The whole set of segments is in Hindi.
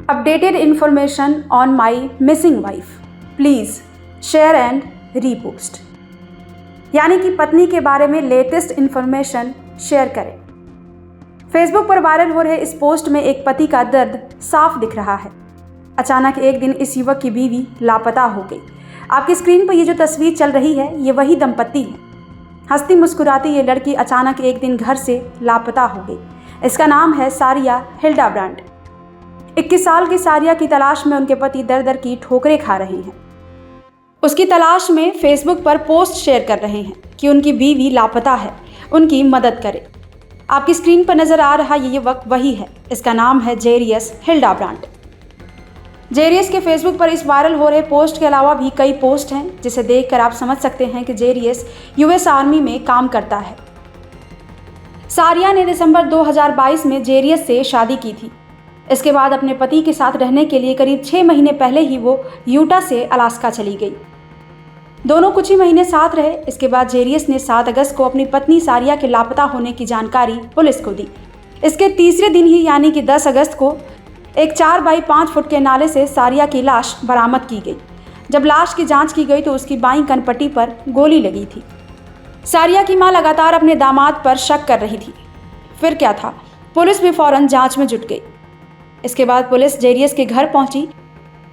updated information on my missing wife. Please share and repost. यानी कि पत्नी के बारे में लेटेस्ट इन्फॉर्मेशन शेयर करें। फेसबुक पर वायरल हो रहे इस पोस्ट में एक पति का दर्द साफ दिख रहा है। अचानक एक दिन इस युवक की बीवी लापता हो गई। आपकी स्क्रीन पर ये जो तस्वीर चल रही है ये वही दंपति है। हंसती मुस्कुराती ये लड़की अचानक एक दिन घर से लापता हो गई। इसका नाम है सारिया हिल्डाब्रांड। 21 साल की सारिया की तलाश में उनके पति दर दर की ठोकरें खा रहे हैं। उसकी तलाश में फेसबुक पर पोस्ट शेयर कर रहे हैं कि उनकी बीवी लापता है, उनकी मदद करें। आपकी स्क्रीन पर नजर आ रहा ये युवक वही है। इसका नाम है जेरियस हिल्डाब्रांड। जेरियस के फेसबुक पर इस वायरल हो रहे पोस्ट के अलावा भी कई पोस्ट हैं, जिसे देखकर आप समझ सकते हैं कि जेरियस यूएस आर्मी में काम करता है। सारिया ने दिसंबर 2022 में जेरियस से शादी की थी। इसके बाद अपने पति के साथ रहने के लिए करीब 6 महीने पहले ही वो यूटा से अलास्का चली गई। दोनों कुछ ही महीने साथ रहे। इसके बाद जेरियस ने 7 अगस्त को अपनी पत्नी सारिया के लापता होने की जानकारी पुलिस को दी। इसके तीसरे दिन ही यानी कि 10 अगस्त को एक 4 बाई 5 फुट के नाले से सारिया की लाश बरामद की गई। जब लाश की जांच की गई तो उसकी बाईं कनपट्टी पर गोली लगी थी। सारिया की मां लगातार अपने दामाद पर शक कर रही थी। फिर क्या था, पुलिस भी फौरन जांच में जुट गई। इसके बाद पुलिस जेरियस के घर पहुंची।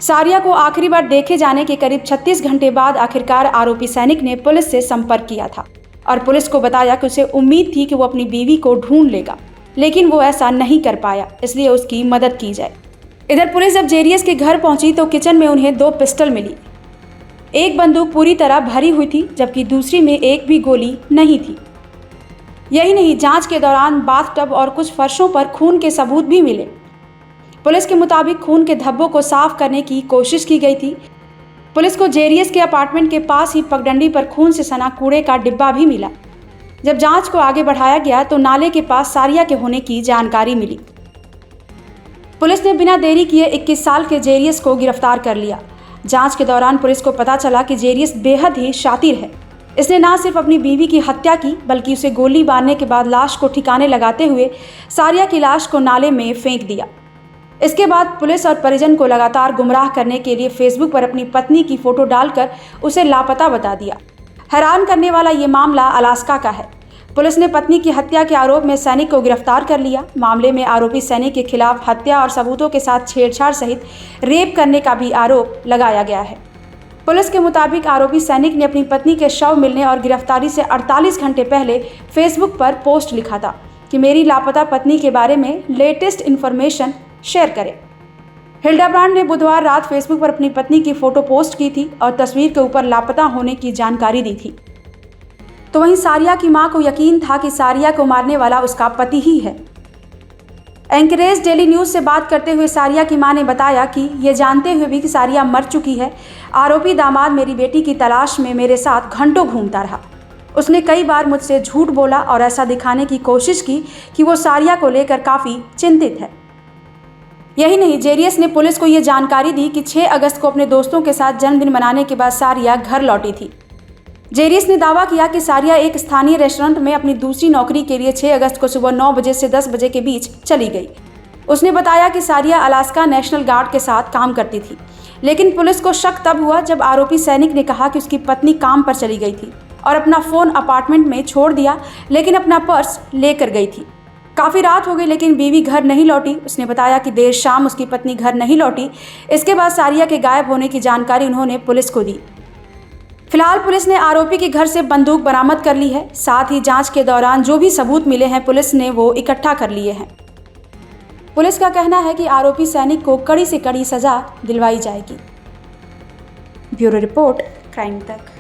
सारिया को आखिरी बार देखे जाने के करीब 36 घंटे बाद आखिरकार आरोपी सैनिक ने पुलिस से संपर्क किया था और पुलिस को बताया कि उसे उम्मीद थी कि वो अपनी बीवी को ढूंढ लेगा, लेकिन वो ऐसा नहीं कर पाया, इसलिए उसकी मदद की जाए। इधर पुलिस जब जेरियस के घर पहुंची तो किचन में उन्हें 2 पिस्टल मिली। एक बंदूक पूरी तरह भरी हुई थी, जबकि दूसरी में एक भी गोली नहीं थी। यही नहीं, जांच के दौरान बाथटब और कुछ फर्शों पर खून के सबूत भी मिले। पुलिस के मुताबिक खून के धब्बों को साफ करने की कोशिश की गई थी। पुलिस को जेरियस के अपार्टमेंट के पास ही पगडंडी पर खून से सना कूड़े का डिब्बा भी मिला। जब जांच को आगे बढ़ाया गया तो नाले के पास सारिया के होने की जानकारी मिली। पुलिस ने बिना देरी किए 21 साल के जेरियस को गिरफ्तार कर लिया। जांच के दौरान पुलिस को पता चला कि जेरियस बेहद ही शातिर है। इसने न सिर्फ अपनी बीवी की हत्या की, बल्कि उसे गोली मारने के बाद लाश को ठिकाने लगाते हुए सारिया की लाश को नाले में फेंक दिया। इसके बाद पुलिस और परिजन को लगातार गुमराह करने के लिए फेसबुक पर अपनी पत्नी की फोटो डालकर उसे लापता बता दिया। हैरान करने वाला ये मामला अलास्का का है। पुलिस ने पत्नी की हत्या के आरोप में सैनिक को गिरफ्तार कर लिया। मामले में आरोपी सैनिक के खिलाफ हत्या और सबूतों के साथ छेड़छाड़ सहित रेप करने का भी आरोप लगाया गया है। पुलिस के मुताबिक आरोपी सैनिक ने अपनी पत्नी के शव मिलने और गिरफ्तारी से 48 घंटे पहले फेसबुक पर पोस्ट लिखा था कि मेरी लापता पत्नी के बारे में लेटेस्ट इन्फॉर्मेशन शेयर करें। हिल्डाब्रांड ने बुधवार रात फेसबुक पर अपनी पत्नी की फोटो पोस्ट की थी और तस्वीर के ऊपर लापता होने की जानकारी दी थी। तो वहीं सारिया की मां को यकीन था कि सारिया को मारने वाला उसका पति ही है। एंकरेज डेली न्यूज से बात करते हुए सारिया की मां ने बताया कि ये जानते हुए भी कि सारिया मर चुकी है, आरोपी दामाद मेरी बेटी की तलाश में मेरे साथ घंटों घूमता रहा। उसने कई बार मुझसे झूठ बोला और ऐसा दिखाने की कोशिश की कि वो सारिया को लेकर काफ़ी चिंतित है। यही नहीं, जेरियस ने पुलिस को ये जानकारी दी कि 6 अगस्त को अपने दोस्तों के साथ जन्मदिन मनाने के बाद सारिया घर लौटी थी। जेरियस ने दावा किया कि सारिया एक स्थानीय रेस्टोरेंट में अपनी दूसरी नौकरी के लिए 6 अगस्त को सुबह 9 बजे से 10 बजे के बीच चली गई। उसने बताया कि सारिया अलास्का नेशनल गार्ड के साथ काम करती थी, लेकिन पुलिस को शक तब हुआ जब आरोपी सैनिक ने कहा कि उसकी पत्नी काम पर चली गई थी और अपना फ़ोन अपार्टमेंट में छोड़ दिया, लेकिन अपना पर्स लेकर गई थी। काफ़ी रात हो गई लेकिन बीवी घर नहीं लौटी। उसने बताया कि देर शाम उसकी पत्नी घर नहीं लौटी। इसके बाद सारिया के गायब होने की जानकारी उन्होंने पुलिस को दी। फिलहाल पुलिस ने आरोपी के घर से बंदूक बरामद कर ली है। साथ ही जांच के दौरान जो भी सबूत मिले हैं पुलिस ने वो इकट्ठा कर लिए हैं। पुलिस का कहना है कि आरोपी सैनिक को कड़ी से कड़ी सजा दिलवाई जाएगी। ब्यूरो रिपोर्ट, क्राइम तक।